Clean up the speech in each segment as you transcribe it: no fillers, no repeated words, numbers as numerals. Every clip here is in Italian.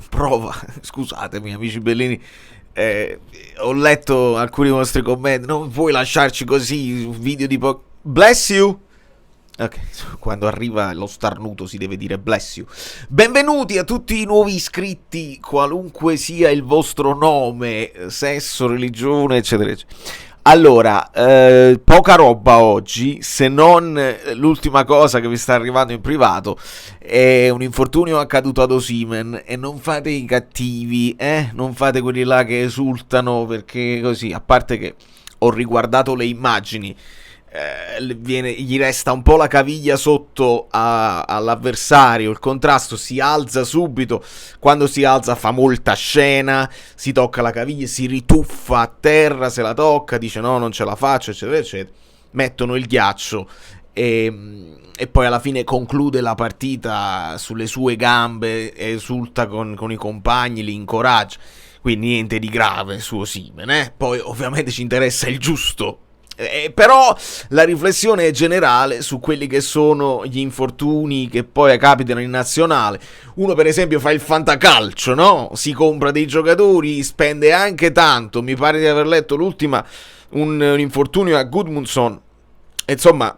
Prova. Scusatemi, amici bellini. Ho letto alcuni vostri commenti. Non puoi lasciarci così un video di Bless you. Ok, quando arriva lo starnuto si deve dire bless you. Benvenuti a tutti i nuovi iscritti, qualunque sia il vostro nome, sesso, religione, eccetera, eccetera. Allora, poca roba oggi, se non l'ultima cosa che vi sta arrivando in privato è un infortunio accaduto ad Osimhen. E non fate i cattivi, non fate quelli là che esultano perché così, a parte che ho riguardato le immagini, gli resta un po' la caviglia sotto all'avversario, il contrasto si alza subito, quando si alza fa molta scena, si tocca la caviglia, si rituffa a terra, se la tocca, dice no, non ce la faccio, eccetera, eccetera, mettono il ghiaccio e poi alla fine conclude la partita sulle sue gambe, esulta con i compagni, li incoraggia, quindi niente di grave su Osimhen, Poi ovviamente ci interessa il giusto. Però la riflessione è generale su quelli che sono gli infortuni che poi capitano in nazionale. Uno per esempio fa il fantacalcio, no? Si compra dei giocatori, spende anche tanto. Mi pare di aver letto l'ultima, un infortunio a Gudmundsson. Insomma,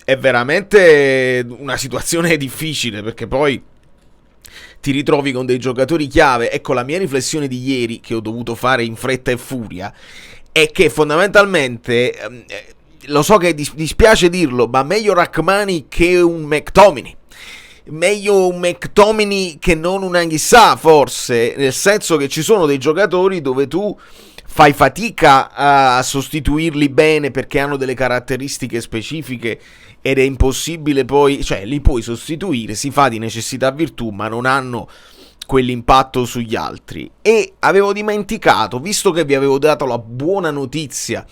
è veramente una situazione difficile, perché poi ti ritrovi con dei giocatori chiave. Ecco, la mia riflessione di ieri, che ho dovuto fare in fretta e furia, è che fondamentalmente, lo so che dispiace dirlo, ma meglio Rrahmani che un McTominay. Meglio un McTominay che non un Anghissà, forse, nel senso che ci sono dei giocatori dove tu fai fatica a sostituirli bene perché hanno delle caratteristiche specifiche ed è impossibile poi, cioè li puoi sostituire, si fa di necessità virtù, ma non hanno quell'impatto sugli altri. E avevo dimenticato, visto che vi avevo dato la buona notizia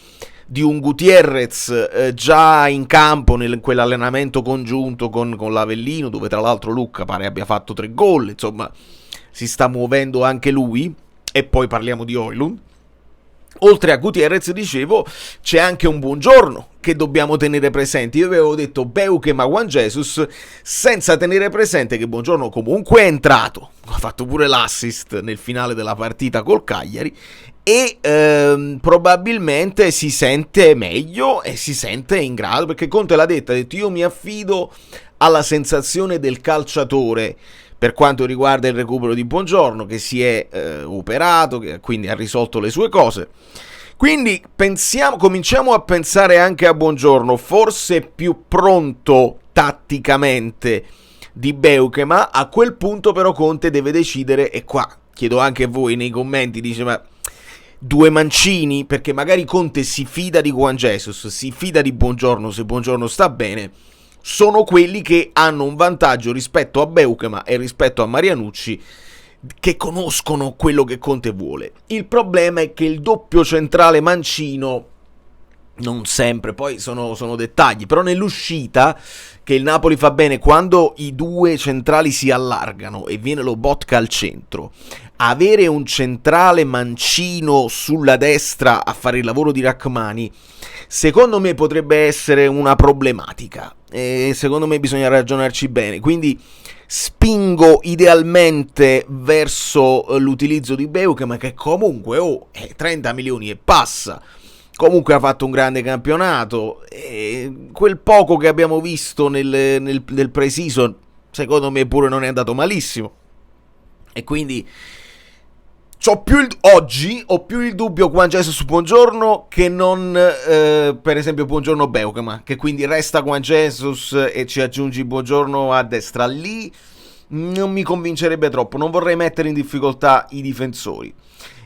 di un Gutierrez già in campo in quell'allenamento congiunto con l'Avellino, dove tra l'altro Lucca pare abbia fatto 3 gol, insomma si sta muovendo anche lui, e poi parliamo di Højlund. Oltre a Gutierrez, dicevo, c'è anche un Buongiorno che dobbiamo tenere presente. Io avevo detto Beukema, Juan Jesus, senza tenere presente che Buongiorno comunque è entrato, ha fatto pure l'assist nel finale della partita col Cagliari, e probabilmente si sente meglio e si sente in grado, perché Conte l'ha detto, ha detto io mi affido alla sensazione del calciatore per quanto riguarda il recupero di Buongiorno, che si è operato, che quindi ha risolto le sue cose. Quindi cominciamo a pensare anche a Buongiorno, forse più pronto tatticamente di Beukema. A quel punto però Conte deve decidere, e qua chiedo anche a voi nei commenti, dice ma 2 mancini? Perché magari Conte si fida di Juan Jesus, si fida di Buongiorno se Buongiorno sta bene. Sono quelli che hanno un vantaggio rispetto a Beukema e rispetto a Marianucci, che conoscono quello che Conte vuole. Il problema è che il doppio centrale mancino non sempre, poi sono dettagli, però nell'uscita che il Napoli fa bene, quando i 2 centrali si allargano e viene Lobotka al centro, avere un centrale mancino sulla destra a fare il lavoro di Rrahmani, secondo me potrebbe essere una problematica, e secondo me bisogna ragionarci bene, quindi spingo idealmente verso l'utilizzo di Beukema, che comunque 30 milioni e passa, comunque ha fatto un grande campionato, e quel poco che abbiamo visto nel pre-season secondo me pure non è andato malissimo, e quindi oggi ho più il dubbio Juan Jesus su Buongiorno che non per esempio Buongiorno Beukema, che quindi resta Juan Jesus e ci aggiungi Buongiorno a destra. Lì non mi convincerebbe troppo, non vorrei mettere in difficoltà i difensori,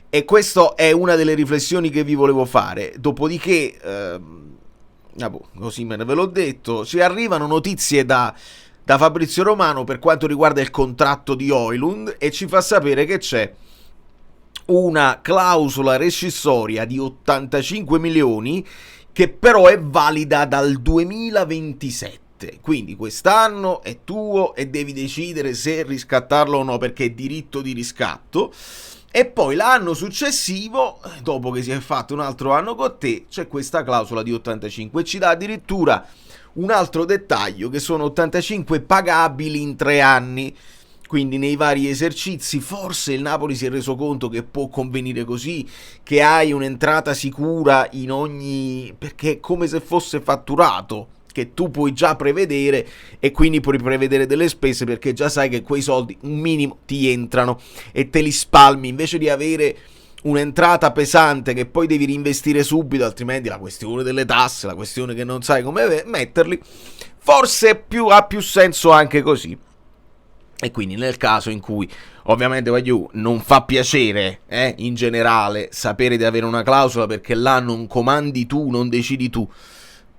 e questa è una delle riflessioni che vi volevo fare. Dopodiché così me ne ve l'ho detto, ci arrivano notizie da Fabrizio Romano per quanto riguarda il contratto di Højlund, e ci fa sapere che c'è una clausola rescissoria di 85 milioni che però è valida dal 2027, quindi quest'anno è tuo e devi decidere se riscattarlo o no, perché è diritto di riscatto, e poi l'anno successivo, dopo che si è fatto un altro anno con te, c'è questa clausola di 85, e ci dà addirittura un altro dettaglio, che sono 85 pagabili in 3 anni. Quindi nei vari esercizi forse il Napoli si è reso conto che può convenire così, che hai un'entrata sicura in ogni... perché è come se fosse fatturato, che tu puoi già prevedere e quindi puoi prevedere delle spese perché già sai che quei soldi un minimo ti entrano e te li spalmi invece di avere un'entrata pesante che poi devi reinvestire subito, altrimenti la questione delle tasse, la questione che non sai come metterli, forse ha più senso anche così. E quindi nel caso in cui ovviamente non fa piacere in generale sapere di avere una clausola perché là non comandi tu, non decidi tu,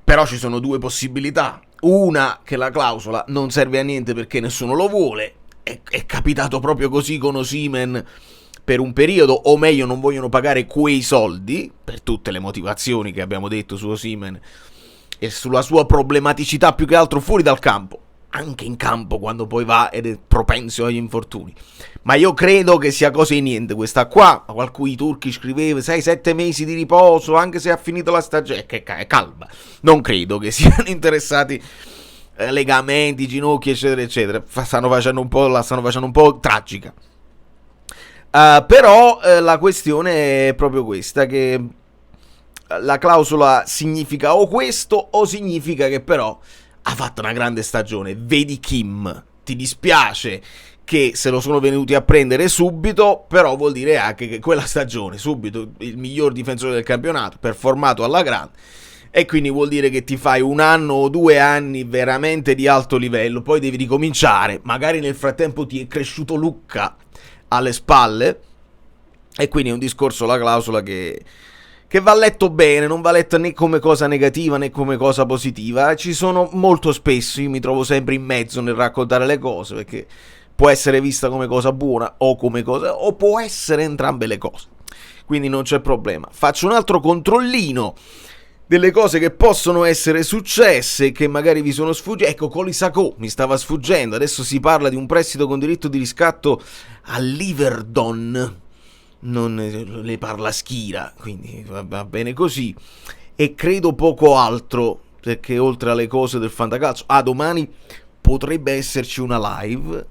però ci sono due possibilità: una, che la clausola non serve a niente perché nessuno lo vuole, è capitato proprio così con Osimhen per un periodo, o meglio non vogliono pagare quei soldi per tutte le motivazioni che abbiamo detto su Osimhen e sulla sua problematicità più che altro fuori dal campo, anche in campo quando poi va ed è propenso agli infortuni. Ma io credo che sia cosa di niente questa qua. Qualcuno, i turchi, scriveva 6-7 mesi di riposo anche se ha finito la stagione, che calma, non credo che siano interessati legamenti, ginocchi eccetera eccetera, la stanno facendo un po' tragica. Però la questione è proprio questa, che la clausola significa o questo o significa che però ha fatto una grande stagione. Vedi Kim, ti dispiace che se lo sono venuti a prendere subito, però vuol dire anche che quella stagione subito il miglior difensore del campionato, performato alla grande, e quindi vuol dire che ti fai un anno o 2 anni veramente di alto livello, poi devi ricominciare, magari nel frattempo ti è cresciuto Lucca alle spalle, e quindi è un discorso, la clausola, che va letto bene, non va letta né come cosa negativa né come cosa positiva. Ci sono molto spesso, io mi trovo sempre in mezzo nel raccontare le cose, perché può essere vista come cosa buona o come cosa, o può essere entrambe le cose, quindi non c'è problema. Faccio un altro controllino delle cose che possono essere successe, che magari vi sono sfuggite. Ecco, Colisacco mi stava sfuggendo. Adesso si parla di un prestito con diritto di riscatto all'Iverdon, non ne parla Schira, quindi va bene così, e credo poco altro, perché oltre alle cose del fantacalcio, domani potrebbe esserci una live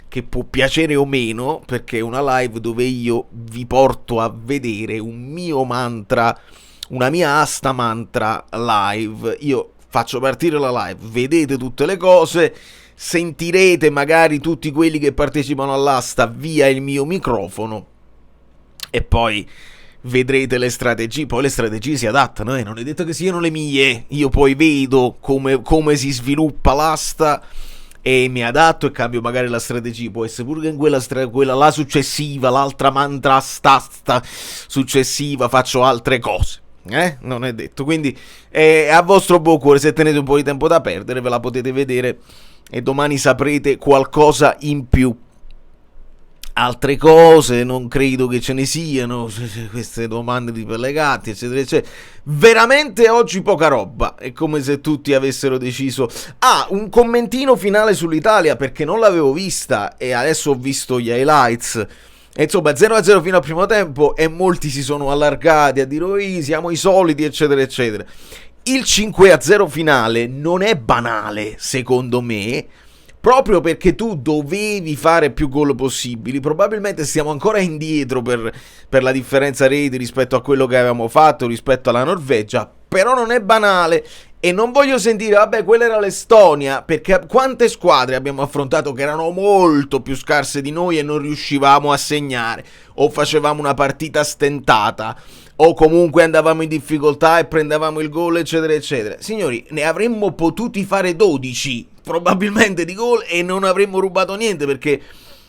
che può piacere o meno, perché è una live dove io vi porto a vedere un mio mantra, una mia asta mantra live. Io faccio partire la live, vedete tutte le cose, sentirete magari tutti quelli che partecipano all'asta via il mio microfono e poi vedrete le strategie. Poi le strategie si adattano, non è detto che siano le mie, io poi vedo come si sviluppa l'asta e mi adatto e cambio magari la strategia. Può essere pure che in quella la successiva, l'altra mantra asta successiva, faccio altre cose, non è detto. Quindi a vostro buon cuore, se tenete un po' di tempo da perdere ve la potete vedere e domani saprete qualcosa in più. Altre cose non credo che ce ne siano, queste domande di pellegatti eccetera eccetera. Veramente oggi poca roba, è come se tutti avessero deciso. Un commentino finale sull'Italia, perché non l'avevo vista e adesso ho visto gli highlights. E insomma 0-0 fino al primo tempo e molti si sono allargati a dire siamo i soliti eccetera eccetera. Il 5-0 finale non è banale secondo me, proprio perché tu dovevi fare più gol possibili. Probabilmente stiamo ancora indietro per la differenza reti rispetto a quello che avevamo fatto rispetto alla Norvegia, però non è banale. E non voglio sentire vabbè quella era l'Estonia, perché quante squadre abbiamo affrontato che erano molto più scarse di noi e non riuscivamo a segnare, o facevamo una partita stentata, o comunque andavamo in difficoltà e prendevamo il gol eccetera eccetera. Signori, ne avremmo potuti fare 12 probabilmente di gol e non avremmo rubato niente, perché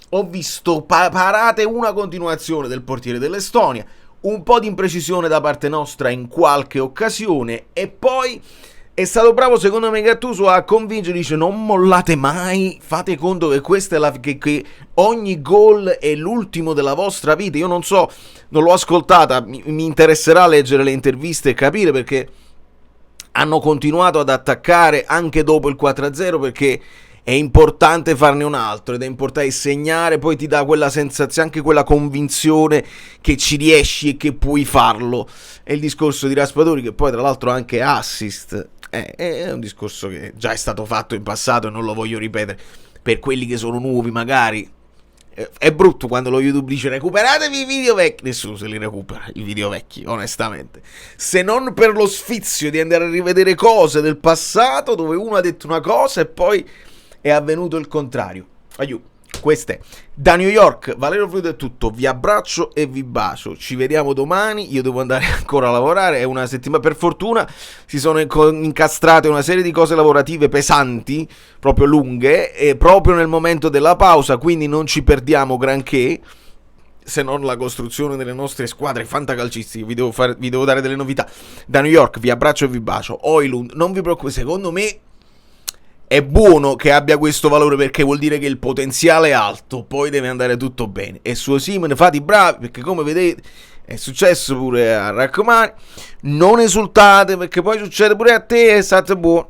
ho visto parate, una continuazione del portiere dell'Estonia, un po' di imprecisione da parte nostra in qualche occasione, e poi è stato bravo secondo me Gattuso a convincere, dice non mollate mai, fate conto che questa è che ogni gol è l'ultimo della vostra vita. Io non so, non l'ho ascoltata, mi interesserà leggere le interviste e capire perché hanno continuato ad attaccare anche dopo il 4-0, perché è importante farne un altro ed è importante segnare, poi ti dà quella sensazione, anche quella convinzione che ci riesci e che puoi farlo. È il discorso di Raspadori, che poi tra l'altro anche assist, è un discorso che già è stato fatto in passato e non lo voglio ripetere. per quelli che sono nuovi magari. È brutto quando lo YouTube dice recuperatevi i video vecchi. Nessuno se li recupera i video vecchi, onestamente, se non per lo sfizio di andare a rivedere cose del passato dove uno ha detto una cosa e poi è avvenuto il contrario. Aiuto. Queste da New York, Valerio Fluido è tutto, vi abbraccio e vi bacio, ci vediamo domani, io devo andare ancora a lavorare, è una settimana, per fortuna si sono incastrate una serie di cose lavorative pesanti, proprio lunghe, e proprio nel momento della pausa, quindi non ci perdiamo granché, se non la costruzione delle nostre squadre fantacalcistiche. Vi devo dare delle novità da New York, vi abbraccio e vi bacio. Oilund, non vi preoccupate, secondo me è buono che abbia questo valore perché vuol dire che il potenziale è alto, poi deve andare tutto bene. E su Osimhen fate i bravi perché come vedete è successo pure a Rachmani, non esultate perché poi succede pure a te e state buoni.